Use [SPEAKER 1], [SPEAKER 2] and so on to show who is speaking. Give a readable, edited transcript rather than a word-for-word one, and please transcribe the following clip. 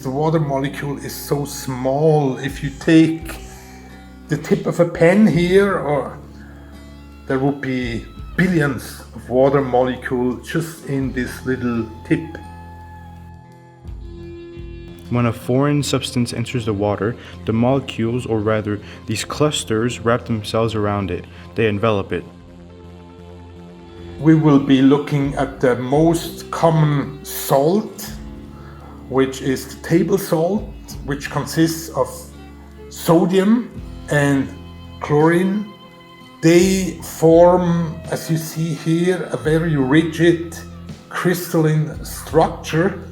[SPEAKER 1] The water molecule is so small. If you take the tip of a pen here, or there would be billions of water molecules just in this little tip.
[SPEAKER 2] When a foreign substance enters the water, the molecules, or rather these clusters, wrap themselves around it. They envelop it.
[SPEAKER 1] We will be looking at the most common salt, which is the table salt, which consists of sodium and chlorine. They form, as you see here, a very rigid crystalline structure.